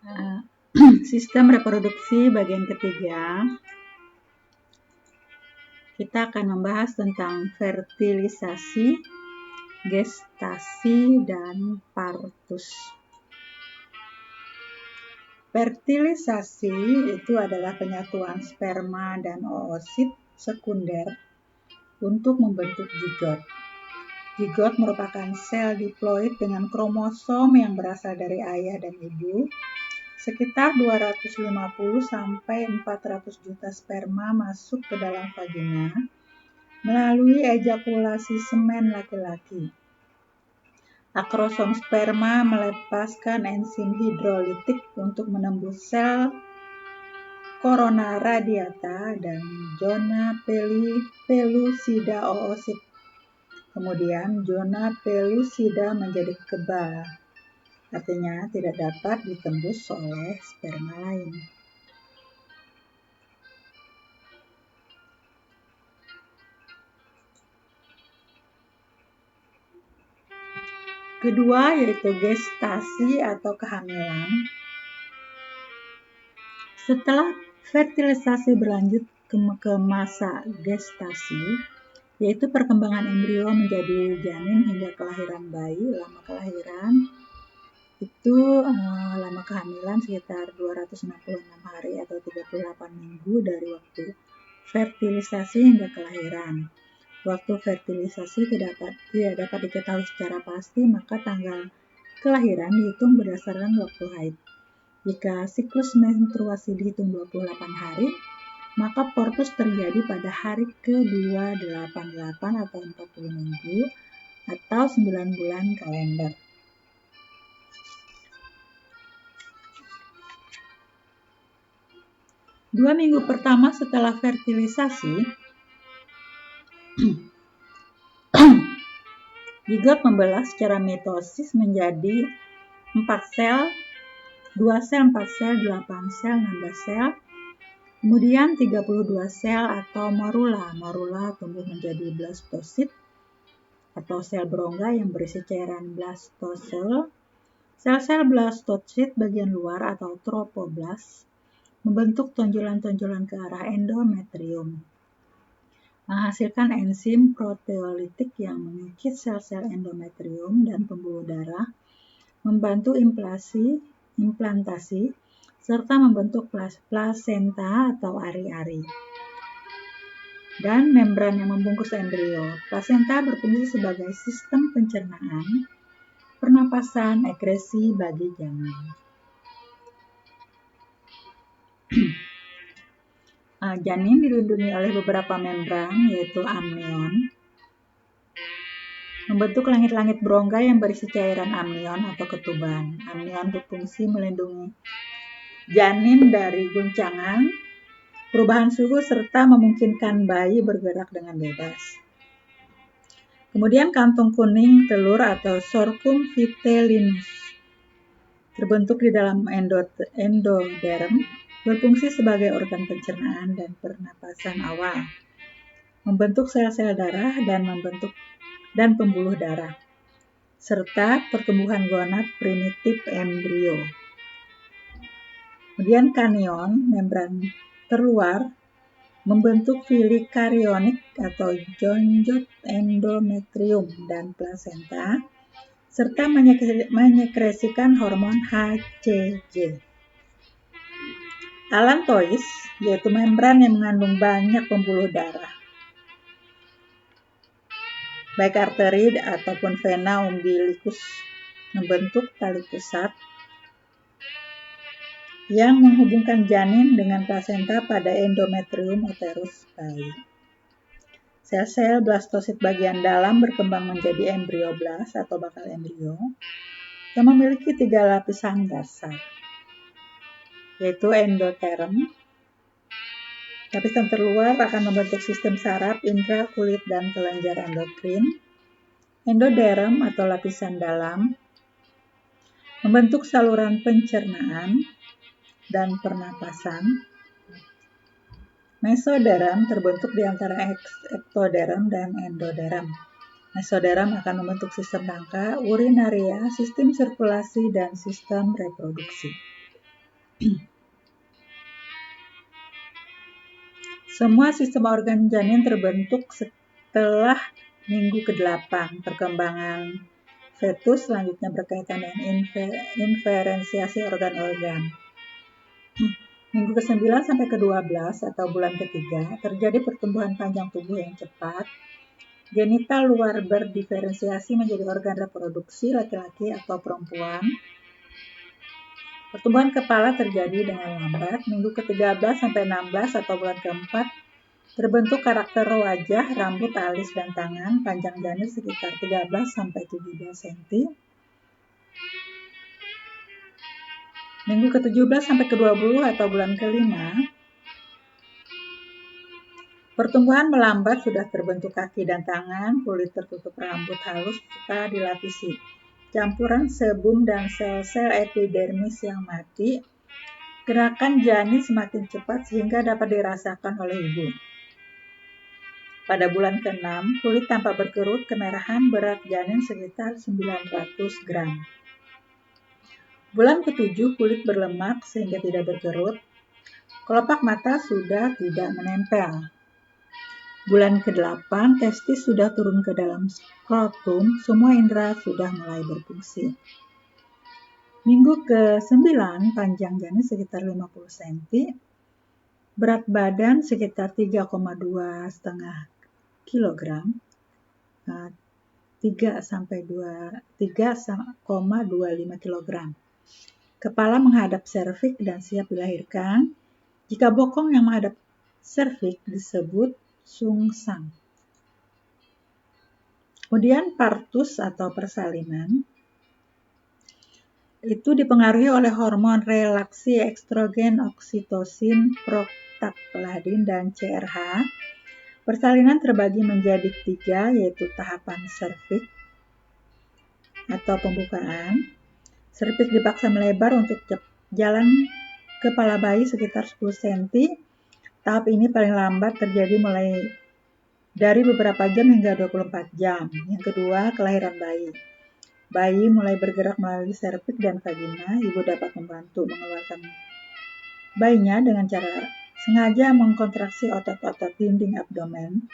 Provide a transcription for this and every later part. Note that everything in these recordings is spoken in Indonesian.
Uh, Sistem reproduksi bagian ketiga. Kita akan membahas tentang fertilisasi, gestasi, dan partus. Fertilisasi itu adalah penyatuan sperma dan oosit sekunder untuk membentuk zigot. Zigot merupakan sel diploid dengan kromosom yang berasal dari ayah dan ibu. Sekitar 250 sampai 400 juta sperma masuk ke dalam vagina melalui ejakulasi semen laki-laki. Akrosom sperma melepaskan enzim hidrolitik untuk menembus sel corona radiata dan zona pellucida oosit. Kemudian zona pellucida menjadi kebal, artinya tidak dapat ditembus oleh sperma lain. Kedua yaitu gestasi atau kehamilan. Setelah fertilisasi berlanjut ke masa gestasi, yaitu perkembangan embrio menjadi janin hingga kelahiran bayi. Lama kelahiran itu lama kehamilan sekitar 266 hari atau 38 minggu dari waktu fertilisasi hingga kelahiran. Waktu fertilisasi tidak dapat diketahui secara pasti, maka tanggal kelahiran dihitung berdasarkan waktu haid. Jika siklus menstruasi dihitung 28 hari, maka portus terjadi pada hari ke-288 atau 40 minggu atau 9 bulan kalender. Dua minggu pertama setelah fertilisasi, zigot membelah secara mitosis menjadi 4 sel, 2 sel, 4 sel, 8 sel, 16 sel, kemudian 32 sel atau morula. Morula tumbuh menjadi blastosit atau sel berongga yang berisi cairan blastosel. Sel-sel blastosit bagian luar atau tropoblast membentuk tonjolan-tonjolan ke arah endometrium, menghasilkan enzim proteolitik yang mengikis sel-sel endometrium dan pembuluh darah, membantu implantasi, serta membentuk plasenta atau ari-ari dan membran yang membungkus embrio. Plasenta berfungsi sebagai sistem pencernaan, pernapasan, ekresi bagi janin. Janin dilindungi oleh beberapa membran, yaitu amnion, membentuk langit-langit berongga yang berisi cairan amnion atau ketuban. Amnion berfungsi melindungi janin dari guncangan, perubahan suhu, serta memungkinkan bayi bergerak dengan bebas. Kemudian kantung kuning telur atau sorghum vitellinus terbentuk di dalam endoderm, berfungsi sebagai organ pencernaan dan pernapasan awal, membentuk sel-sel darah dan pembuluh darah, serta pertumbuhan gonad primitif embrio. Kemudian kanion, membran terluar, membentuk fili karyonik atau jonjot endometrium dan plasenta, serta menyekresikan hormon HCG. Allantois, yaitu membran yang mengandung banyak pembuluh darah, baik arteri ataupun vena umbilicus, membentuk tali pusat yang menghubungkan janin dengan plasenta pada endometrium uterus bayi. Sel-sel blastosit bagian dalam berkembang menjadi embrioblast atau bakal embrio yang memiliki 3 lapisan dasar, yaitu endoterm. Lapisan terluar akan membentuk sistem saraf, indera, kulit, dan kelenjar endokrin. Endoderm atau lapisan dalam membentuk saluran pencernaan dan pernapasan. Mesoderm terbentuk di antara ektoderm dan endoderm. Mesoderm akan membentuk sistem rangka, urinaria, sistem sirkulasi, dan sistem reproduksi. Semua sistem organ janin terbentuk setelah minggu ke-8 perkembangan fetus, selanjutnya berkaitan dengan inferensiasi organ-organ. Minggu ke-9 sampai ke-12 atau bulan ketiga terjadi pertumbuhan panjang tubuh yang cepat. Genital luar berdiferensiasi menjadi organ reproduksi laki-laki atau perempuan. Pertumbuhan kepala terjadi dengan lambat. Minggu ke-13 sampai 16 atau bulan ke-4 terbentuk karakter wajah, rambut, alis, dan tangan. Panjang janin sekitar 13 sampai 17 cm. Minggu ke-17 sampai ke-20 atau bulan ke-5, pertumbuhan melambat, sudah terbentuk kaki dan tangan, kulit tertutup rambut halus serta dilapisi campuran sebum dan sel-sel epidermis yang mati. Gerakan janin semakin cepat sehingga dapat dirasakan oleh ibu. Pada bulan ke-6, kulit tampak berkerut, kemerahan, berat janin sekitar 900 gram. Bulan ke-7, kulit berlemak sehingga tidak berkerut. Kelopak mata sudah tidak menempel. Bulan ke-8, testis sudah turun ke dalam skrotum, semua indera sudah mulai berfungsi. Minggu ke-9, panjang janin sekitar 50 cm, berat badan sekitar 3,25 kg, 3,25 kg. Kepala menghadap serviks dan siap dilahirkan. Jika bokong yang menghadap serviks disebut sungsang. Kemudian partus atau persalinan itu dipengaruhi oleh hormon relaksi estrogen, oksitosin, prostaglandin, dan CRH. Persalinan terbagi menjadi 3, yaitu tahapan serviks atau pembukaan. Serviks dipaksa melebar untuk jalan kepala bayi sekitar 10 cm. Tahap ini paling lambat terjadi mulai dari beberapa jam hingga 24 jam. Yang kedua, kelahiran bayi. Bayi mulai bergerak melalui serviks dan vagina. Ibu dapat membantu mengeluarkan bayinya dengan cara sengaja mengkontraksi otot-otot dinding abdomen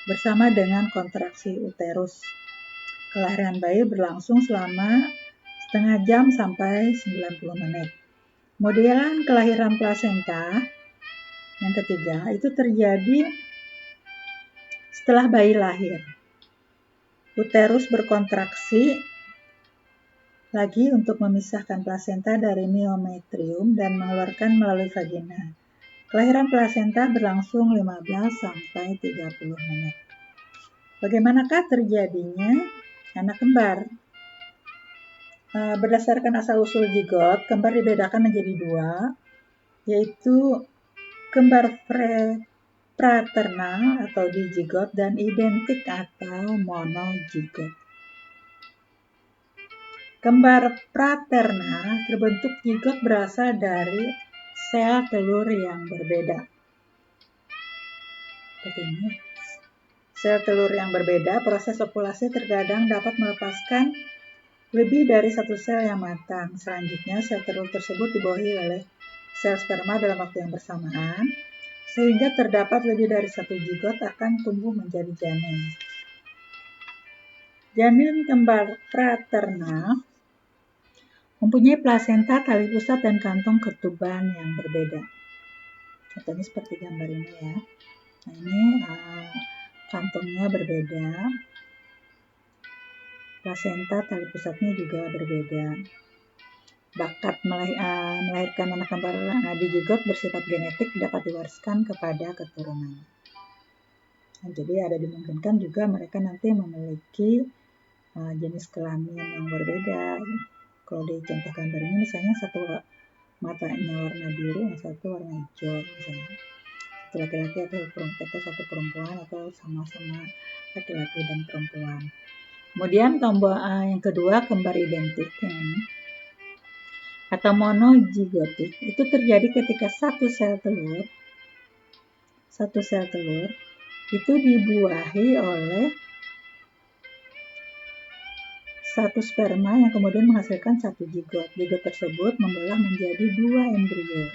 bersama dengan kontraksi uterus. Kelahiran bayi berlangsung selama setengah jam sampai 90 menit. Kemudian kelahiran plasenta yang ketiga itu terjadi setelah bayi lahir. Uterus berkontraksi lagi untuk memisahkan plasenta dari miometrium dan mengeluarkan melalui vagina. Kelahiran plasenta berlangsung 15 sampai 30 menit. Bagaimanakah terjadinya anak kembar? Berdasarkan asal-usul zigot, kembar dibedakan menjadi 2, yaitu kembar fraternal atau dizigot dan identik atau monozigot. Kembar fraternal terbentuk zigot berasal dari sel telur yang berbeda. Seperti ini. Sel telur yang berbeda, proses ovulasi terkadang dapat melepaskan lebih dari satu sel yang matang. Selanjutnya, sel telur tersebut dibawahi oleh sel sperma dalam waktu yang bersamaan, sehingga terdapat lebih dari satu zigot akan tumbuh menjadi janin. Janin kembar fraternal mempunyai plasenta, tali pusat, dan kantong ketuban yang berbeda. Contohnya seperti gambar ini ya. Nah, ini kantongnya berbeda. Plasenta, tali pusatnya juga berbeda. Bakat melahirkan anak kembar dizigot bersifat genetik dapat diwariskan kepada keturunan. Nah, jadi ada dimungkinkan juga mereka nanti memiliki jenis kelamin yang berbeda. Kalau di contoh gambar ini misalnya satu matanya warna biru, yang satu warna hijau, misalnya satu laki-laki atau satu perempuan atau sama-sama laki-laki dan perempuan. Kemudian yang kedua, kembar identik ini atau monozigotik itu terjadi ketika satu sel telur itu dibuahi oleh satu sperma yang kemudian menghasilkan satu zigot. Zigot tersebut membelah menjadi 2 embrio.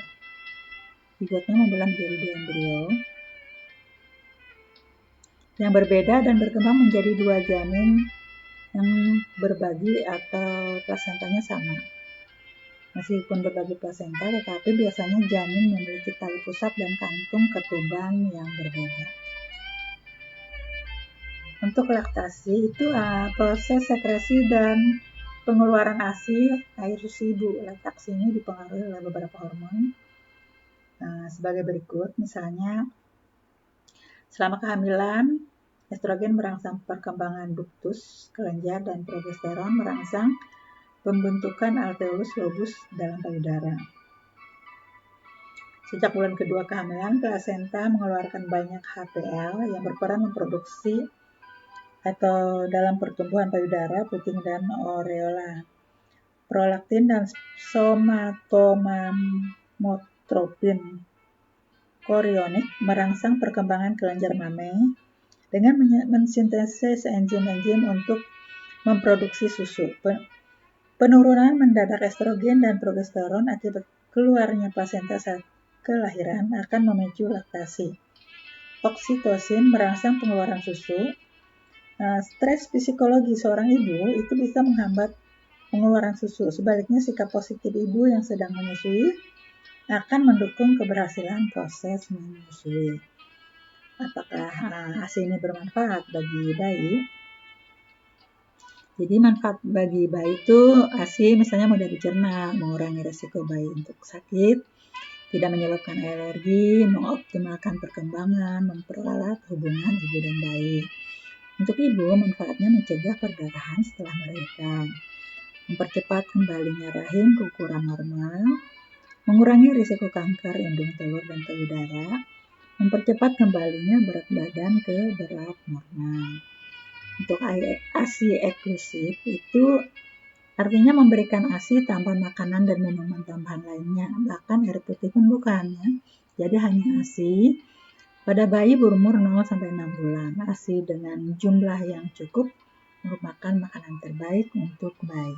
Zigotnya membelah menjadi 2 embrio yang berbeda dan berkembang menjadi 2 janin yang berbagi atau plasentanya sama. Meskipun berbagi plasenta, tetapi biasanya janin memiliki tali pusat dan kantung ketuban yang berbeda. Untuk laktasi itu proses sekresi dan pengeluaran ASI, air susu ibu. Laktasi ini dipengaruhi oleh beberapa hormon sebagai berikut. Misalnya, selama kehamilan, estrogen merangsang perkembangan duktus, kelenjar, dan progesteron merangsang pembentukan alveolus lobus dalam payudara. Sejak bulan kedua kehamilan, plasenta mengeluarkan banyak HPL yang berperan memproduksi atau dalam pertumbuhan payudara, puting dan areola. Prolaktin dan somatomotropin korionik merangsang perkembangan kelenjar mame dengan mensintesis enzim-enzim untuk memproduksi susu. Penurunan mendadak estrogen dan progesteron akibat keluarnya plasenta saat kelahiran akan memicu laktasi. Oksitosin merangsang pengeluaran susu. Stres psikologi seorang ibu itu bisa menghambat pengeluaran susu. Sebaliknya, sikap positif ibu yang sedang menyusui akan mendukung keberhasilan proses menyusui. Apakah ASI ini bermanfaat bagi bayi? Jadi manfaat bagi bayi itu ASI misalnya mudah dicerna, mengurangi resiko bayi untuk sakit, tidak menyebabkan alergi, mengoptimalkan perkembangan, memperalat hubungan ibu dan bayi. Untuk ibu, manfaatnya mencegah perdarahan setelah melahirkan, mempercepat kembalinya rahim ke ukuran normal, mengurangi risiko kanker indung telur dan payudara, mempercepat kembalinya berat badan ke berat normal. Untuk ASI eksklusif itu artinya memberikan ASI tanpa makanan dan minuman tambahan lainnya, bahkan air putih pun bukan ya. Jadi hanya ASI pada bayi berumur 0-6 bulan. ASI dengan jumlah yang cukup merupakan makanan terbaik untuk bayi.